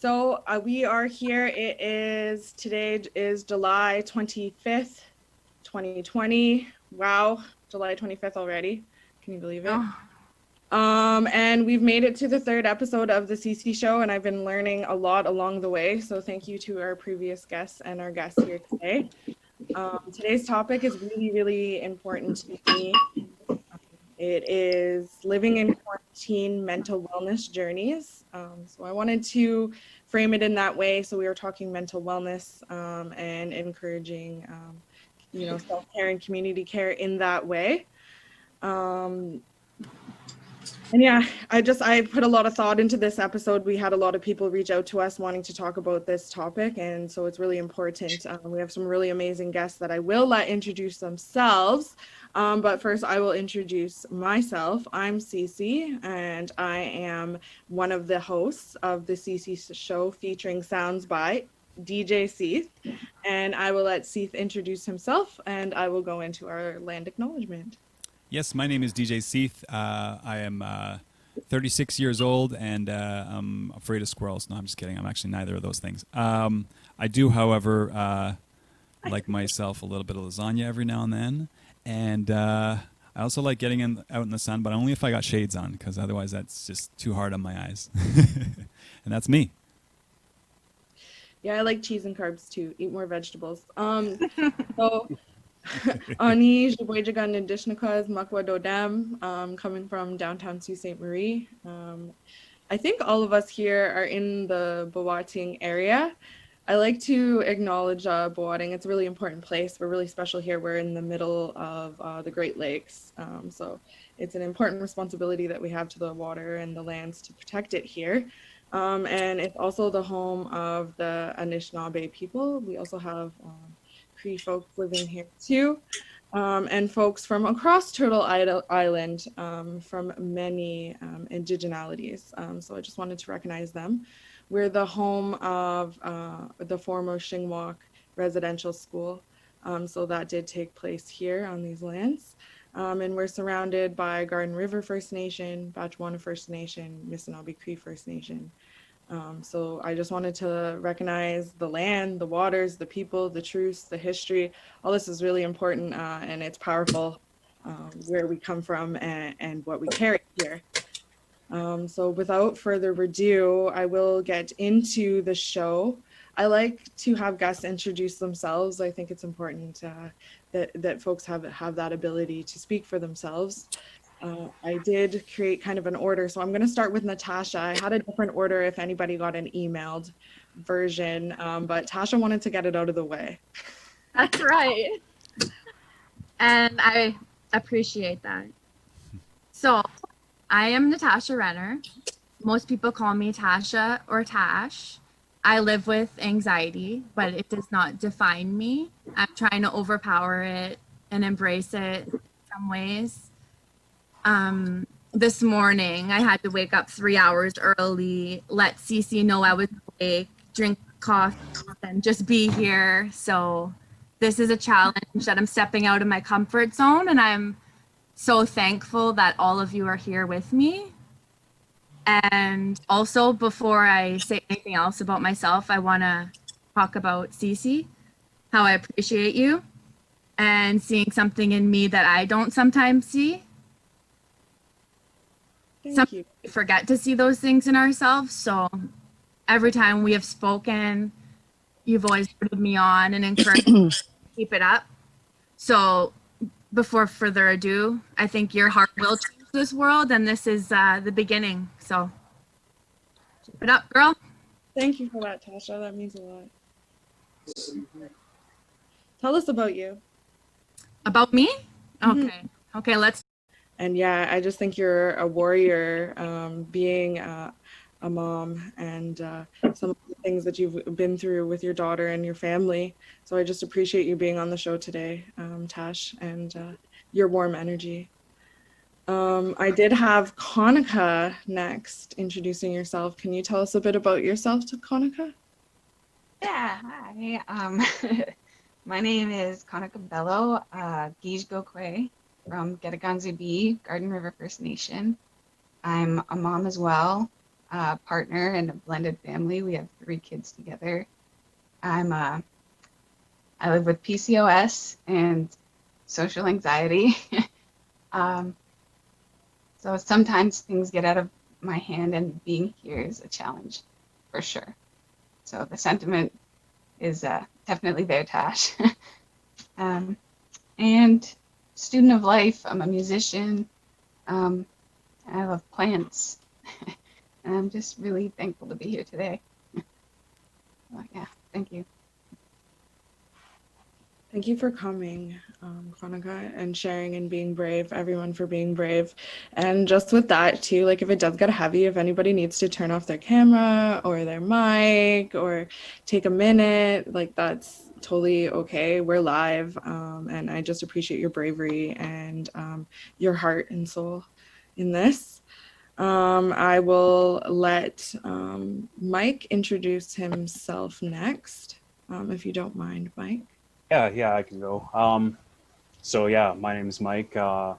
We are here. Today is July 25th, 2020. Wow, July 25th already. Can you believe it? And we've made it to the third episode of the CC show, and I've been learning a lot along the way. So thank you to our previous guests and our guests here today. Today's topic is really, really important to me. It is living in quarantine mental wellness journeys. So I wanted to frame it in that way. So we were talking mental wellness and encouraging, self-care and community care in that way. And yeah, I put a lot of thought into this episode. We had a lot of people reach out to us wanting to talk about this topic. And so it's really important. We have some really amazing guests that I will let introduce themselves. But first, I will introduce myself. I'm Cece, and I am one of the hosts of the CC show featuring sounds by DJ Seith. And I will let Seith introduce himself, and I will go into our land acknowledgement. Yes, my name is DJ Seith. I am 36 years old, and I'm afraid of squirrels. No, I'm just kidding. I'm actually neither of those things. I do, however, like myself, a little bit of lasagna every now and then. And I also like getting out in the sun, but only if I got shades on, because otherwise that's just too hard on my eyes. And that's me. Yeah, I like cheese and carbs too. Eat more vegetables. So Ani Jabwejagan Indishnakas Makwa Dodam, coming from downtown Sault Ste. Marie. I think all of us here are in the Bawating area. I like to acknowledge Bawating. It's a really important place. We're really special here. We're in the middle of the Great Lakes. So it's an important responsibility that we have to the water and the lands to protect it here. And it's also the home of the Anishinaabe people. We also have Cree folks living here too, and folks from across Turtle Island from many indigenalities. So I just wanted to recognize them. We're the home of the former Shingwalk residential school. So that did take place here on these lands. And we're surrounded by Garden River First Nation, Batchewana First Nation, Missinaubi Cree First Nation. So I just wanted to recognize the land, the waters, the people, the truths, the history. All this is really important, and it's powerful where we come from and what we carry here. So without further ado, I will get into the show. I like to have guests introduce themselves. I think it's important that folks have that ability to speak for themselves. I did create kind of an order, so I'm going to start with Natasha. I had a different order if anybody got an emailed version, but Tasha wanted to get it out of the way. That's right. And I appreciate that. So I am Natasha Renner. Most people call me Tasha or Tash. I live with anxiety, but it does not define me. I'm trying to overpower it and embrace it in some ways. This morning, I had to wake up 3 hours early, let Cece know I was awake, drink coffee, and just be here. So this is a challenge that I'm stepping out of my comfort zone, and I'm so thankful that all of you are here with me. And also, before I say anything else about myself, I want to talk about Cece, how I appreciate you, and seeing something in me that I don't sometimes see. Thank you. We forget to see those things in ourselves. So every time we have spoken, you've always put me on and encouraged me to keep it up. So before further ado, I think your heart will change this world, and this is the beginning. So keep it up, girl. Thank you for that, Tasha. That means a lot. Tell us about you. About me? Okay. Okay, let's. And yeah, I just think you're a warrior, being a mom, and some of the things that you've been through with your daughter and your family. So I just appreciate you being on the show today, Tash, and your warm energy. I did have Conika next, introducing yourself. Can you tell us a bit about yourself, to Conika? Yeah, hi. My name is Conika Belleau, Gij Gokwe from Getaganzubi, Garden River First Nation. I'm a mom as well. partner and a blended family. We have 3 kids together. I live with PCOS and social anxiety. um, so sometimes things get out of my hand, and being here is a challenge for sure. So the sentiment is definitely there, Tash. um, and student of life, I'm a musician. I love plants. And I'm just really thankful to be here today. Well, yeah, thank you. Thank you for coming, Conica, and sharing and being brave, everyone for being brave. And just with that too, like if it does get heavy, if anybody needs to turn off their camera or their mic or take a minute, like that's totally okay. We're live. And I just appreciate your bravery and your heart and soul in this. I will let Mike introduce himself next, if you don't mind, Mike. Yeah, I can go. So yeah, my name is Mike. I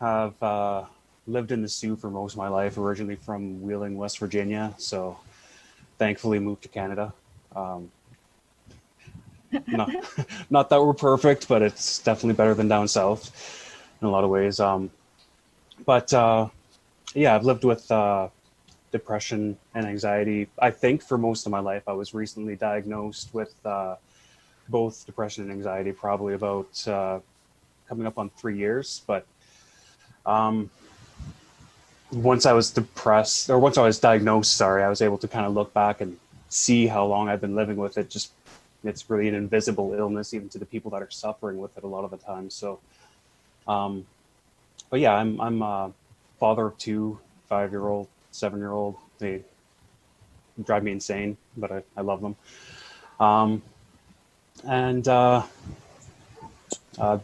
have lived in the Sioux for most of my life, originally from Wheeling, West Virginia. So thankfully moved to Canada. Not, not that we're perfect, but it's definitely better than down south in a lot of ways. But yeah, I've lived with depression and anxiety. I think for most of my life. I was recently diagnosed with both depression and anxiety, probably about coming up on 3 years. But once I was diagnosed, sorry, I was able to kind of look back and see how long I've been living with it. Just it's really an invisible illness, even to the people that are suffering with it a lot of the time. So, but yeah, I'm a father of 2, 5-year-old, 7-year-old. They drive me insane, but I love them. And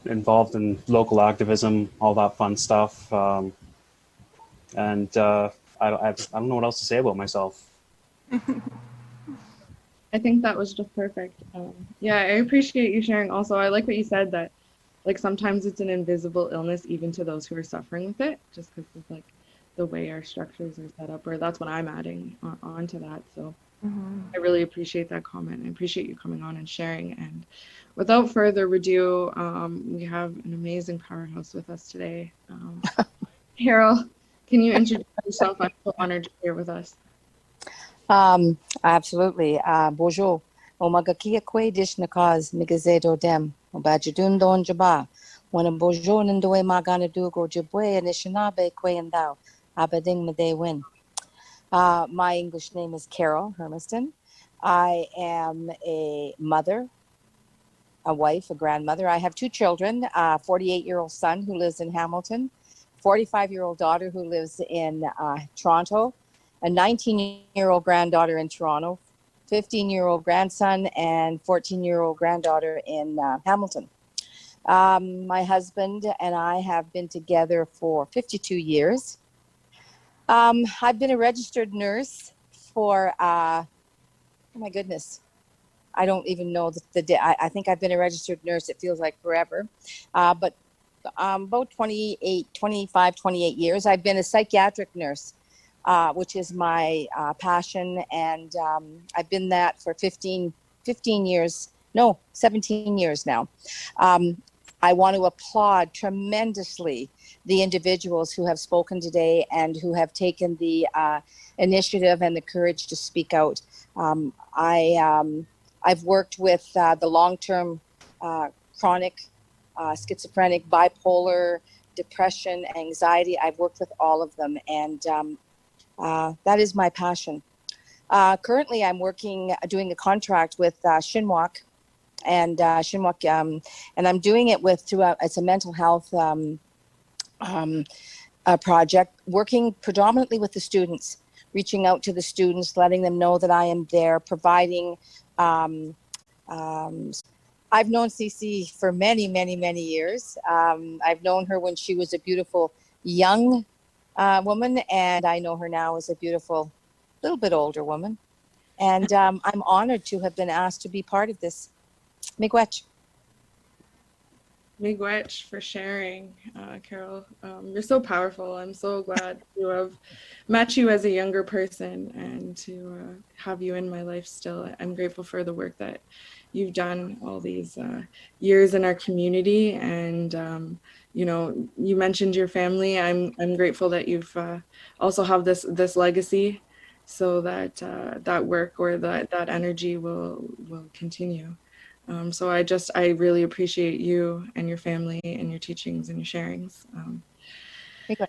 involved in local activism, all that fun stuff. And I don't know what else to say about myself. I think that was just perfect. Yeah, I appreciate you sharing. Also, I like what you said that, like, sometimes it's an invisible illness even to those who are suffering with it, just because of like the way our structures are set up. Or that's what I'm adding on to that. So I really appreciate that comment. I appreciate you coming on and sharing. And without further ado, we have an amazing powerhouse with us today. Carol, can you introduce yourself? I'm so honored you're here with us. Absolutely. Bonjour. Omagakia kwe dish nakaz migazedo dem. Obajadun don jaba. When a bonjour ndoe magana dugo jabwe and ishinabe kwe and thou. Abading made win. My English name is Carol Hermiston. I am a mother, a wife, a grandmother. I have 2 children, a 48-year-old son who lives in Hamilton, 45-year-old daughter who lives in Toronto, a 19-year-old granddaughter in Toronto, 15-year-old grandson, and 14-year-old granddaughter in Hamilton. My husband and I have been together for 52 years. I've been a registered nurse for, oh my goodness, I don't even know the day. I think I've been a registered nurse. It feels like forever. But about 28 years. I've been a psychiatric nurse, which is my passion. And I've been that for 17 years now. I want to applaud tremendously the individuals who have spoken today and who have taken the initiative and the courage to speak out. I've worked with the long-term chronic schizophrenic, bipolar, depression, anxiety. I've worked with all of them, and that is my passion. Currently, I'm doing a contract with Shinwalk, and Shinwalk, and I'm doing it it's a mental health project, working predominantly with the students, reaching out to the students, letting them know that I am there, providing. I've known Cece for many, many, many years. I've known her when she was a beautiful young woman, and I know her now as a beautiful, little bit older woman. And I'm honored to have been asked to be part of this. Miigwech. Miigwech for sharing, Carol. You're so powerful. I'm so glad to have met you as a younger person and to have you in my life still. I'm grateful for the work that you've done all these years in our community. And, you know, you mentioned your family. I'm grateful that you've also have this legacy so that that work or that energy will continue. So I really appreciate you and your family and your teachings and your sharings. Miigwech.